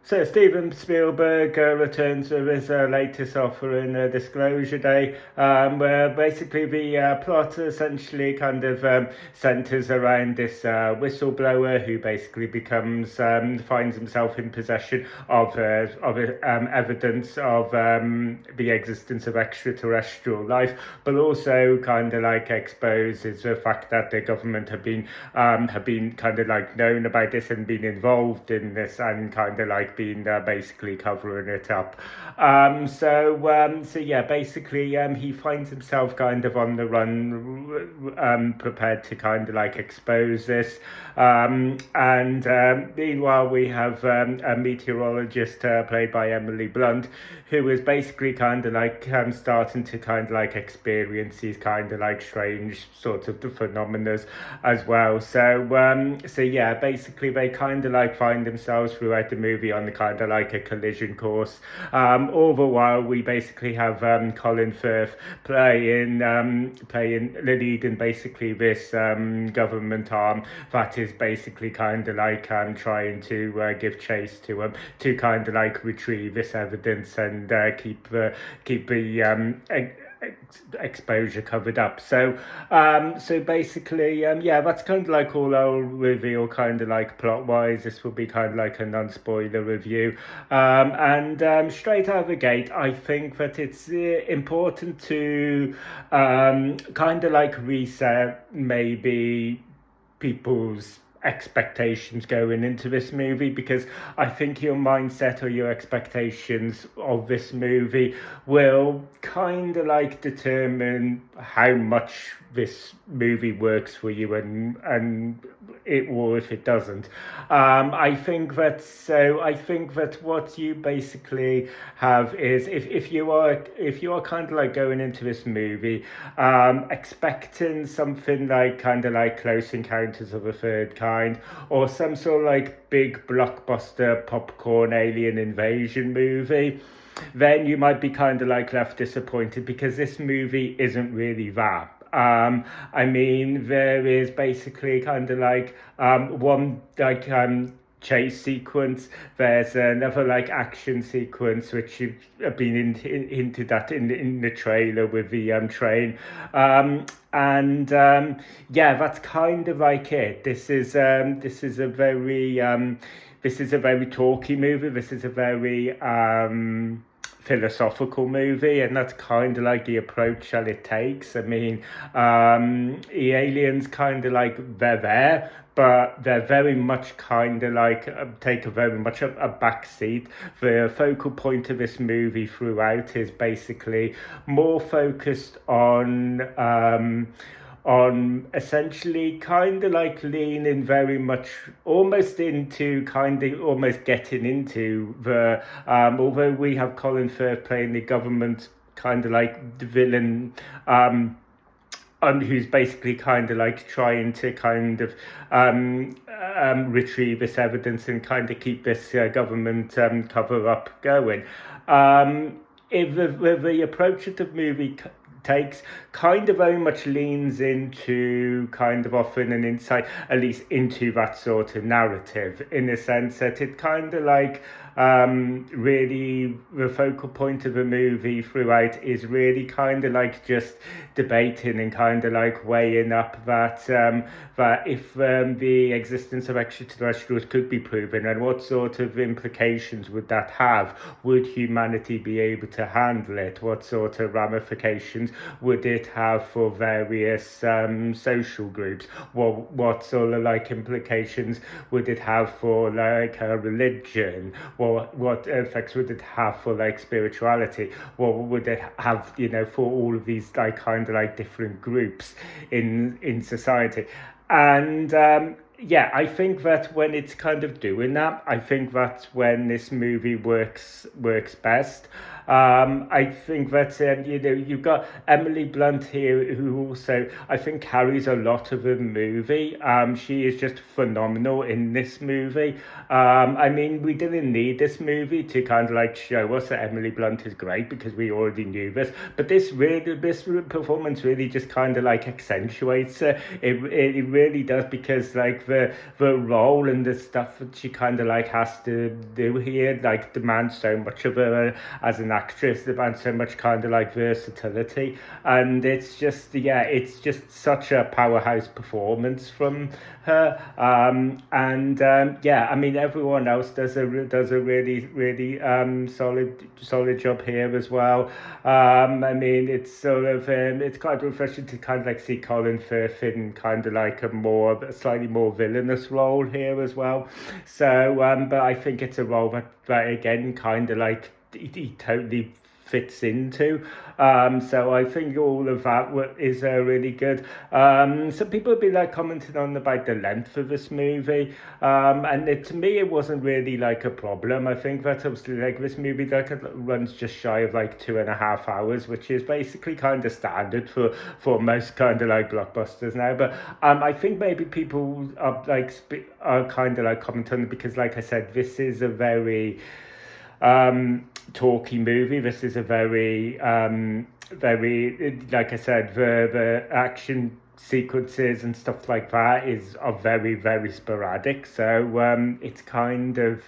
So Steven Spielberg returns with his latest offering, Disclosure Day, where basically the plot essentially kind of centres around this whistleblower who basically finds himself in possession of evidence of the existence of extraterrestrial life, but also kind of like exposes the fact that the government have been kind of like known about this and been involved in this and kind of like been basically covering it up. So yeah, basically he finds himself kind of on the run, prepared to kind of like expose this. And Meanwhile, we have a meteorologist played by Emily Blunt, who is basically kind of like starting to kind of like experience these kind of like strange sort of phenomena as well. So yeah, basically they kind of like find themselves throughout the movie on the kind of like a collision course. All the while we basically have Colin Firth playing the lead in basically this government arm that is basically kind of like trying to give chase to kind of like retrieve this evidence and keep the exposure covered up. So basically, yeah, that's kind of like all I'll reveal, kind of like plot wise. This will be kind of like a non-spoiler review. And straight out of the gate, I think that it's important to kind of like reset maybe people's expectations going into this movie, because I think your mindset or your expectations of this movie will kind of like determine how much this movie works for you and it or if it doesn't. I think that what you basically have is if you are kind of like going into this movie expecting something like kind of like Close Encounters of a Third Kind or some sort of like big blockbuster popcorn alien invasion movie, then you might be kind of like left disappointed, because this movie isn't really that. I mean, there is basically kind of like one like chase sequence. There's another like action sequence which you've been into that in the trailer with the train. And yeah, that's kind of like it. This is a very talky movie. This is a very philosophical movie, and that's kind of like the approach that it takes. I mean, the aliens kind of like they're there, but they're very much kind of like take a very much a back seat. The focal point of this movie throughout is basically more focused on essentially kind of like leaning very much almost into kind of almost getting into the although we have Colin Firth playing the government kind of like the villain, who's basically kind of like trying to kind of retrieve this evidence and kind of keep this government cover up going. If the approach that the movie takes kind of very much leans into kind of offering an insight, at least into that sort of narrative, in the sense that it kind of like really the focal point of the movie throughout is really kind of like just debating and kind of like weighing up that if the existence of extraterrestrials could be proven, and what sort of implications would that have? Would humanity be able to handle it? What sort of ramifications would it have for various social groups? What sort of like implications would it have for like a religion? What effects would it have for like spirituality? What would it have, for all of these like kind of like different groups in society? And yeah, I think that when it's kind of doing that, I think that's when this movie works best. I think that you've got Emily Blunt here, who also I think carries a lot of the movie. She is just phenomenal in this movie. I mean, we didn't need this movie to kind of like show us that Emily Blunt is great because we already knew this. But this performance really just kind of like accentuates it. It really does, because like the role and the stuff that she kind of like has to do here like demands so much of her as an actress, demands so much kind of like versatility, and it's just such a powerhouse performance from her. I mean, everyone else does a really solid job here as well. I mean, it's sort of it's quite refreshing to kind of like see Colin Firth in kind of like a slightly more villainous role here as well. So, but I think it's a role that again kind of like he totally fits into. So I think all of that is really good. Some people have been like commenting on about the length of this movie, and to me it wasn't really like a problem. I think that obviously like this movie like runs just shy of like 2.5 hours, which is basically kind of standard for most kind of like blockbusters now. But I think maybe people are kind of like commenting on it because, like I said, this is a very talky movie. This is a very like I said, the action sequences and stuff like that are very sporadic. So it's kind of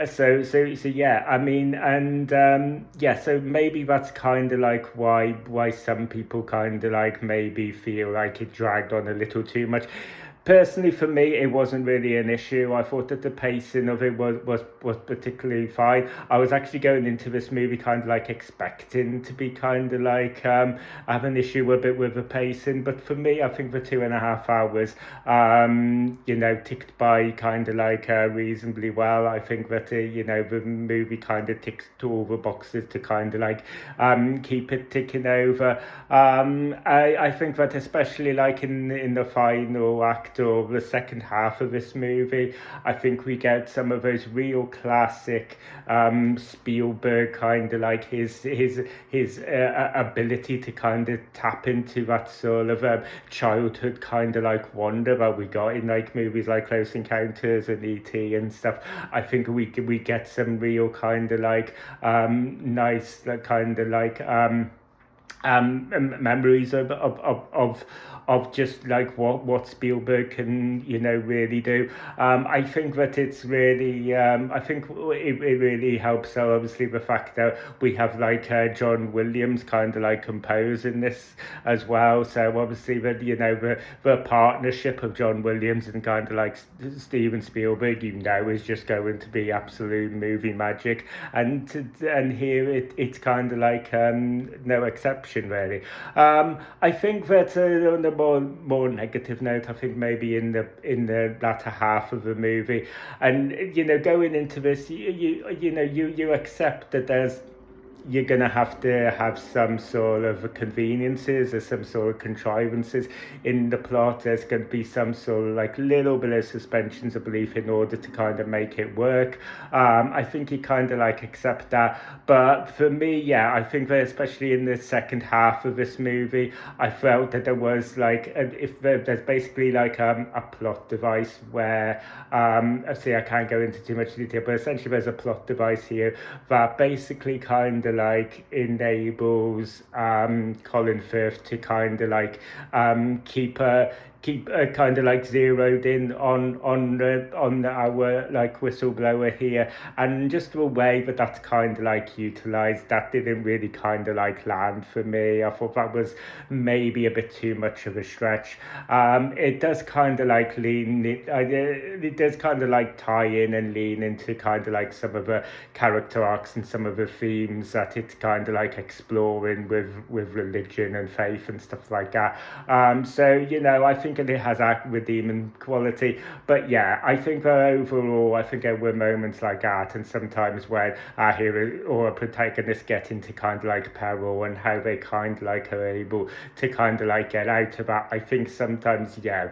so yeah, I mean, and so maybe that's kind of like why some people kind of like maybe feel like it dragged on a little too much. Personally, for me, it wasn't really an issue. I thought that the pacing of it was particularly fine. I was actually going into this movie kind of like expecting to be kind of like have an issue a bit with the pacing, but for me, I think the 2.5 hours, ticked by kind of like reasonably well. I think that the movie kind of ticks to all the boxes to kind of like keep it ticking over. I think that especially like in the final act or the second half of this movie, I think we get some of those real classic Spielberg kind of like his ability to kind of tap into that sort of childhood kind of like wonder that we got in like movies like Close Encounters and E.T. and stuff. I think we get some real kind of like nice kind of like memories of just like what Spielberg can really do. I think that it's really I think it really helps obviously the fact that we have like John Williams kind of like composing this as well. So obviously that the partnership of John Williams and kind of like Steven Spielberg is just going to be absolute movie magic, and here it's kind of like no exception really. I think that on the more negative note, I think maybe in the latter half of the movie, and going into this, you accept that you're going to have some sort of conveniences or some sort of contrivances in the plot. There's going to be some sort of like little bit of suspensions of belief in order to kind of make it work. I think you kind of like accept that. But for me, I think that especially in the second half of this movie, I felt that there was like, there's basically like a plot device where, see, I can't go into too much detail, but essentially there's a plot device here that basically kind of like enables Colin Firth to kind of like keep kind of like zeroed in on our like whistleblower here, and just the way that's kind of like utilized, that didn't really kind of like land for me. I thought that was maybe a bit too much of a stretch. It does kind of like it does kind of like tie in and lean into kind of like some of the character arcs and some of the themes that it's kind of like exploring with religion and faith and stuff like that. So I think think it has that redeeming quality. But yeah, I think that overall, I think there were moments like that, and sometimes when our hero or a protagonist get into kind of like peril and how they kind of like are able to kind of like get out of that. I think sometimes, yeah,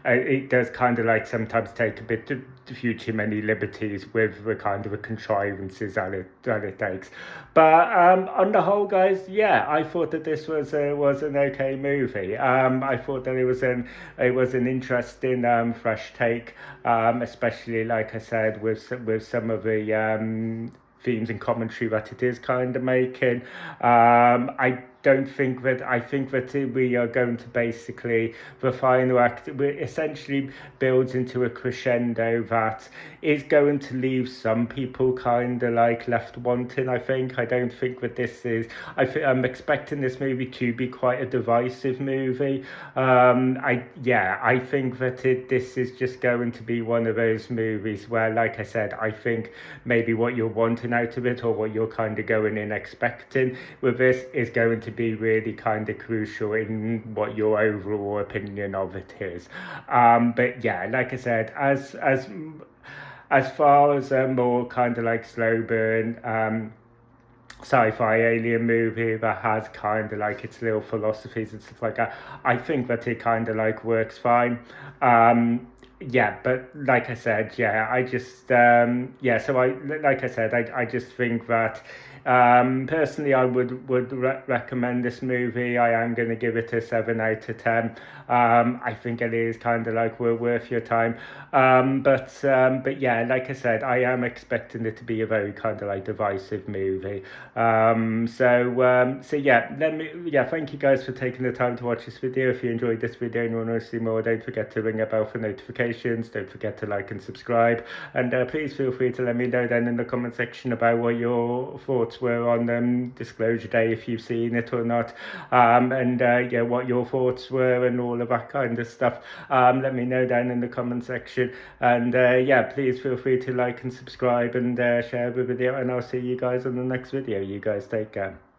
it does kind of like sometimes take a bit few too many liberties with the kind of the contrivances that it takes. But on the whole, guys, yeah, I thought that this was an okay movie. I thought that it was an interesting fresh take, especially like I said with some of the themes and commentary that it is kind of making. I think that we are going to basically, the final act essentially builds into a crescendo that is going to leave some people kind of like left wanting. I don't think that I'm expecting this movie to be quite a divisive movie. I think that this is just going to be one of those movies where, like I said, I think maybe what you're wanting out of it, or what you're kind of going in expecting with this, is going to be really kind of crucial in what your overall opinion of it is. But yeah, like I said, as far as a more kind of like slow burn sci-fi alien movie that has kind of like its little philosophies and stuff like that, I think that it kind of like works fine. Yeah, but like I said, yeah, I just so I just think that personally I would recommend this movie. I am going to give it a 7 out of 10. I think it is kind of like worth your time. But yeah, like I said, I am expecting it to be a very kind of like divisive movie. So yeah, thank you guys for taking the time to watch this video. If you enjoyed this video and you want to see more, don't forget to ring a bell for notifications. Don't forget to like and subscribe, and please feel free to let me know then in the comment section about what your thoughts were on Disclosure Day, if you've seen it or not, and what your thoughts were and all of that kind of stuff. Let me know down in the comment section, and please feel free to like and subscribe and share the video, and I'll see you guys in the next video. You guys take care.